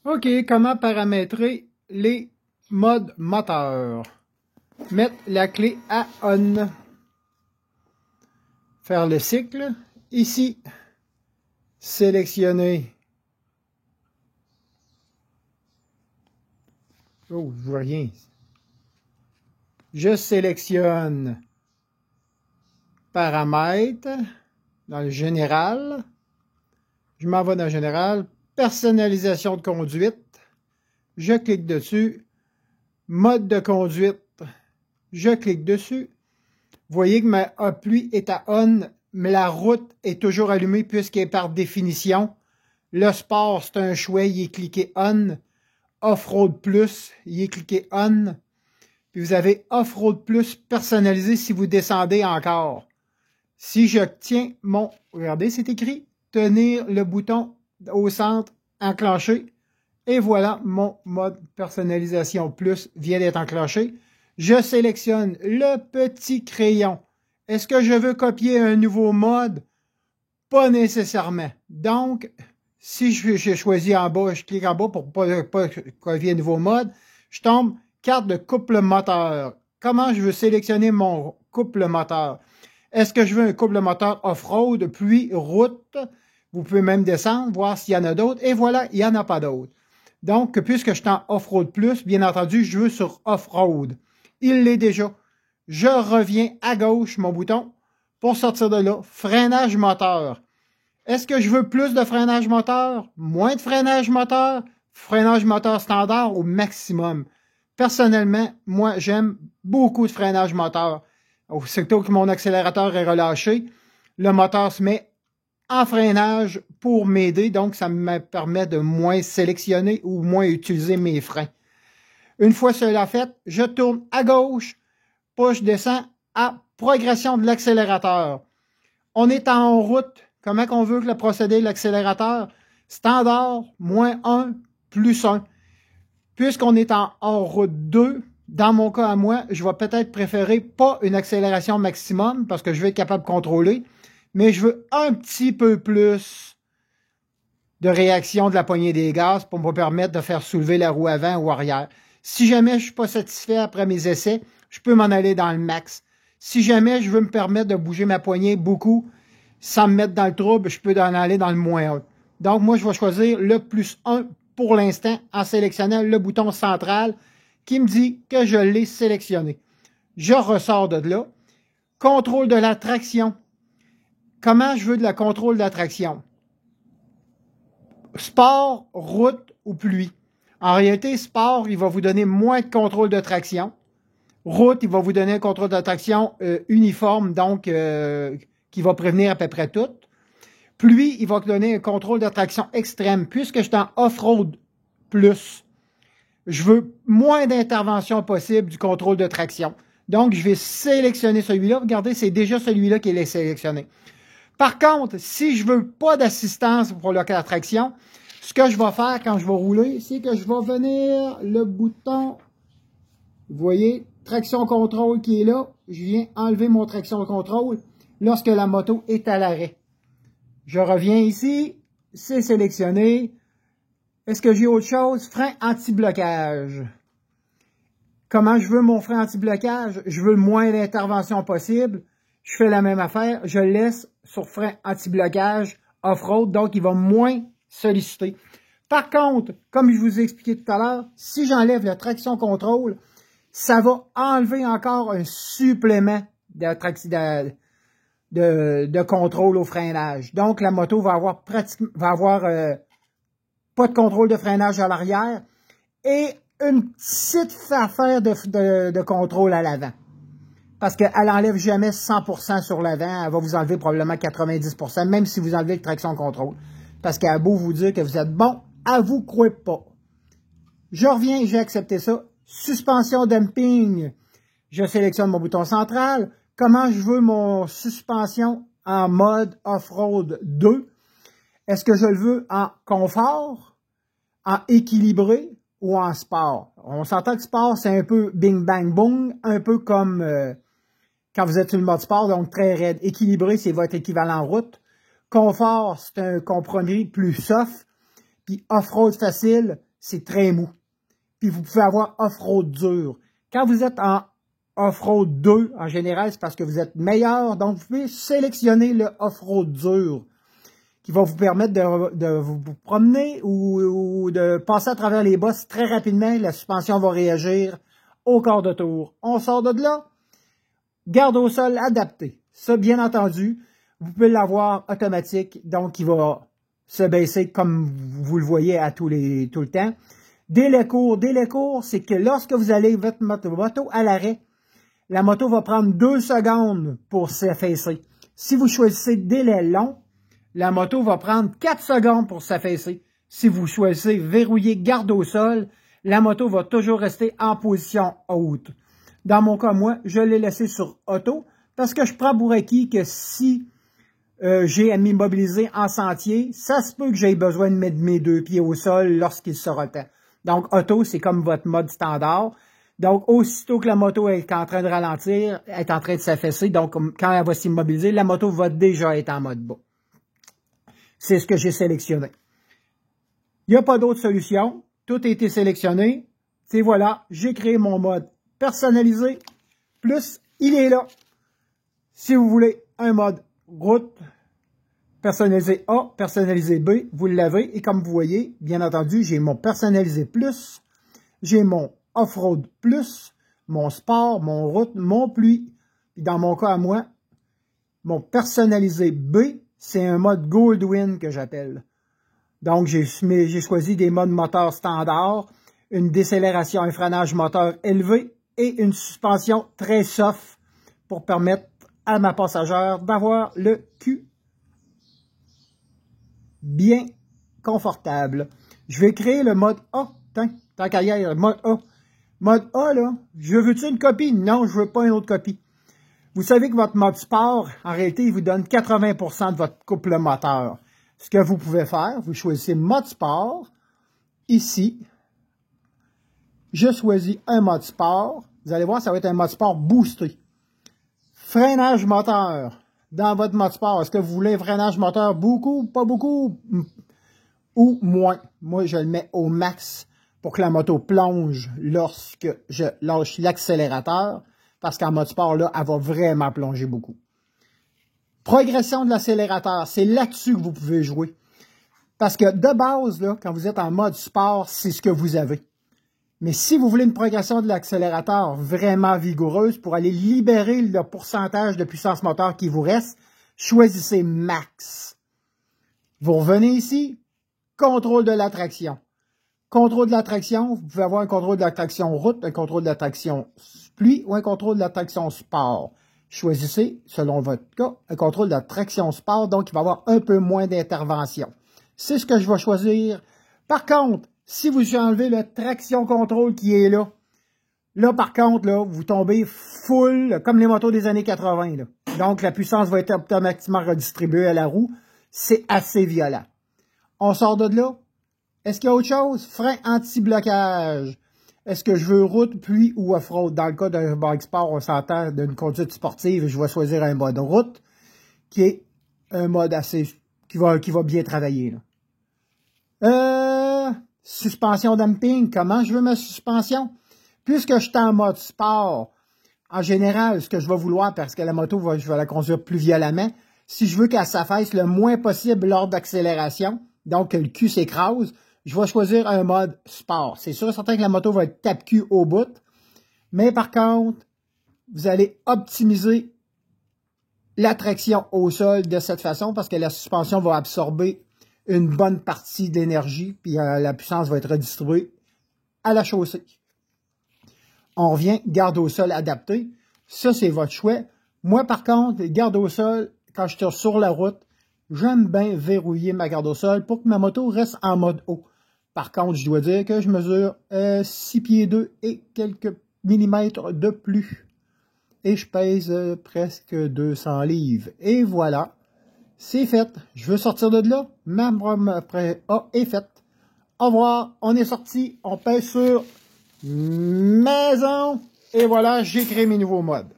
OK, comment paramétrer les modes moteurs? Mettre la clé à on. Faire le cycle. Ici, sélectionner. Oh, je vois rien. Je sélectionne paramètres dans le général. Je m'en vais dans le général. Personnalisation de conduite. Je clique dessus. Mode de conduite. Je clique dessus. Vous voyez que ma pluie est à on, mais la route est toujours allumée puisqu'elle est par définition. Le sport, c'est un choix, il est cliqué on. Off-road plus, il est cliqué on. Puis vous avez Off-road plus personnalisé si vous descendez encore. Si je tiens mon... Regardez, c'est écrit. Tenir le bouton au centre, enclenché. Et voilà, mon mode personnalisation plus vient d'être enclenché. Je sélectionne le petit crayon. Est-ce que je veux copier un nouveau mode? Pas nécessairement. Donc, si j'ai choisi en bas, je clique en bas pour pas copier un nouveau mode, je tombe carte de couple moteur. Comment je veux sélectionner mon couple moteur? Est-ce que je veux un couple moteur off-road, puis route? Vous pouvez même descendre, voir s'il y en a d'autres. Et voilà, il n'y en a pas d'autres. Donc, puisque je suis en off-road plus, bien entendu, je veux sur off-road. Il l'est déjà. Je reviens à gauche, mon bouton, pour sortir de là. Freinage moteur. Est-ce que je veux plus de freinage moteur? Moins de freinage moteur? Freinage moteur standard au maximum? Personnellement, moi, j'aime beaucoup de freinage moteur. Aussitôt que mon accélérateur est relâché, le moteur se met en freinage pour m'aider, donc ça me permet de moins sélectionner ou moins utiliser mes freins. Une fois cela fait, je tourne à gauche, puis je descends à progression de l'accélérateur. On est en route. Comment on veut que le procédé de l'accélérateur? Standard, moins 1, plus 1. Puisqu'on est en route 2, dans mon cas à moi, je vais peut-être préférer pas une accélération maximum parce que je vais être capable de contrôler, mais je veux un petit peu plus de réaction de la poignée des gaz pour me permettre de faire soulever la roue avant ou arrière. Si jamais je ne suis pas satisfait après mes essais, je peux m'en aller dans le max. Si jamais je veux me permettre de bouger ma poignée beaucoup, sans me mettre dans le trouble, je peux en aller dans le moins 1. Donc, moi, je vais choisir le plus 1 pour l'instant en sélectionnant le bouton central qui me dit que je l'ai sélectionné. Je ressors de là. Contrôle de la traction. Comment je veux de la contrôle de la traction? Sport, route ou pluie. En réalité, sport, il va vous donner moins de contrôle de traction. Route, il va vous donner un contrôle de traction uniforme, donc qui va prévenir à peu près tout. Pluie, il va vous donner un contrôle de traction extrême. Puisque je suis en off-road plus, je veux moins d'intervention possible du contrôle de traction. Donc, je vais sélectionner celui-là. Regardez, c'est déjà celui-là qui est sélectionné. Par contre, si je veux pas d'assistance pour la traction, ce que je vais faire quand je vais rouler, c'est que je vais venir le bouton, vous voyez, traction contrôle qui est là. Je viens enlever mon traction contrôle lorsque la moto est à l'arrêt. Je reviens ici, c'est sélectionné. Est-ce que j'ai autre chose? Frein anti-blocage. Comment je veux mon frein anti-blocage? Je veux le moins d'intervention possible. Je fais la même affaire. Je le laisse sur frein anti-blocage off-road, donc il va moins solliciter. Par contre, comme je vous ai expliqué tout à l'heure, si j'enlève la traction contrôle, ça va enlever encore un supplément de contrôle au freinage. Donc, la moto va avoir pas de contrôle de freinage à l'arrière et une petite affaire de contrôle à l'avant. Parce qu'elle n'enlève jamais 100% sur l'avant, elle va vous enlever probablement 90%, même si vous enlevez le traction contrôle. Parce qu'elle a beau vous dire que vous êtes bon, elle vous croit pas. Je reviens, j'ai accepté ça. Suspension dumping. Je sélectionne mon bouton central. Comment je veux mon suspension en mode off-road 2? Est-ce que je le veux en confort, en équilibré ou en sport? On s'entend que sport, c'est un peu bing bang boom, un peu comme quand vous êtes sur le mode sport, donc très raide. Équilibré, c'est votre équivalent route. Confort, c'est un compromis plus soft. Puis off-road facile, c'est très mou. Puis vous pouvez avoir off-road dur. Quand vous êtes en off-road 2, en général, c'est parce que vous êtes meilleur. Donc, vous pouvez sélectionner le off-road dur qui va vous permettre de vous promener ou de passer à travers les bosses très rapidement. La suspension va réagir au quart de tour. On sort de là. Garde au sol adapté. Ça, bien entendu, vous pouvez l'avoir automatique. Donc, il va se baisser comme vous le voyez à tout le temps. Délai court, c'est que lorsque vous allez votre moto à l'arrêt, la moto va prendre 2 secondes pour s'affaisser. Si vous choisissez délai long, la moto va prendre 4 secondes pour s'affaisser. Si vous choisissez verrouiller garde au sol, la moto va toujours rester en position haute. Dans mon cas, moi, je l'ai laissé sur auto parce que je prends pour acquis que si j'ai à m'immobiliser en sentier, ça se peut que j'aie besoin de mettre mes 2 pieds au sol lorsqu'il sera temps. Donc, auto, c'est comme votre mode standard. Donc, aussitôt que la moto est en train de ralentir, est en train de s'affaisser, donc quand elle va s'immobiliser, la moto va déjà être en mode bas. C'est ce que j'ai sélectionné. Il n'y a pas d'autre solution. Tout a été sélectionné. Et voilà, j'ai créé mon mode personnalisé. Plus, il est là. Si vous voulez un mode route, personnalisé A, personnalisé B, vous l'avez. Et comme vous voyez, bien entendu, j'ai mon personnalisé plus, j'ai mon off-road plus, mon sport, mon route, mon pluie. Et dans mon cas à moi, mon personnalisé B, c'est un mode Goldwyn que j'appelle. Donc, j'ai choisi des modes moteur standard, une décélération, un freinage moteur élevé et une suspension très soft pour permettre à ma passagère d'avoir le cul bien confortable. Je vais créer le mode A. Tant qu'à y aller, mode A. Mode A, là, je veux-tu une copie? Non, je veux pas une autre copie. Vous savez que votre mode sport, en réalité, il vous donne 80% de votre couple moteur. Ce que vous pouvez faire, vous choisissez mode sport. Ici, je choisis un mode sport. Vous allez voir, ça va être un mode sport boosté. Freinage moteur. Dans votre mode sport, est-ce que vous voulez un freinage moteur beaucoup, pas beaucoup, ou moins? Moi, je le mets au max pour que la moto plonge lorsque je lâche l'accélérateur, parce qu'en mode sport, là, elle va vraiment plonger beaucoup. Progression de l'accélérateur, c'est là-dessus que vous pouvez jouer. Parce que de base, là, quand vous êtes en mode sport, c'est ce que vous avez. Mais si vous voulez une progression de l'accélérateur vraiment vigoureuse pour aller libérer le pourcentage de puissance moteur qui vous reste, choisissez max. Vous revenez ici, contrôle de la traction. Contrôle de la traction, vous pouvez avoir un contrôle de la traction route, un contrôle de la traction pluie ou un contrôle de la traction sport. Choisissez, selon votre cas, un contrôle de la traction sport, donc il va y avoir un peu moins d'intervention. C'est ce que je vais choisir. Par contre, si vous enlevez le traction contrôle qui est là, par contre, là, vous tombez full, comme les motos des années 80. Là. Donc, la puissance va être automatiquement redistribuée à la roue. C'est assez violent. On sort de là. Est-ce qu'il y a autre chose? Frein anti-blocage. Est-ce que je veux route, pluie ou off-road? Dans le cas d'un bike sport, on s'entend d'une conduite sportive, je vais choisir un mode route, qui est un mode assez, qui va bien travailler, là. Suspension dumping. Comment je veux ma suspension? Puisque je suis en mode sport, en général, ce que je vais vouloir, parce que la moto, je vais la conduire plus violemment, si je veux qu'elle s'affaisse le moins possible lors d'accélération, donc que le cul s'écrase, je vais choisir un mode sport. C'est sûr et certain que la moto va être tape-cul au bout, mais par contre, vous allez optimiser la traction au sol de cette façon parce que la suspension va absorber une bonne partie de l'énergie, puis la puissance va être redistribuée à la chaussée. On revient, garde au sol adapté. Ça, c'est votre choix. Moi, par contre, garde au sol, quand je suis sur la route, j'aime bien verrouiller ma garde au sol pour que ma moto reste en mode haut. Par contre, je dois dire que je mesure 6 pieds 2 et quelques millimètres de plus. Et je pèse presque 200 livres. Et voilà, c'est fait. Je veux sortir de là. Ma après A est faite. Au revoir, on est sorti. On pèse sur maison. Et voilà, j'ai créé mes nouveaux modes.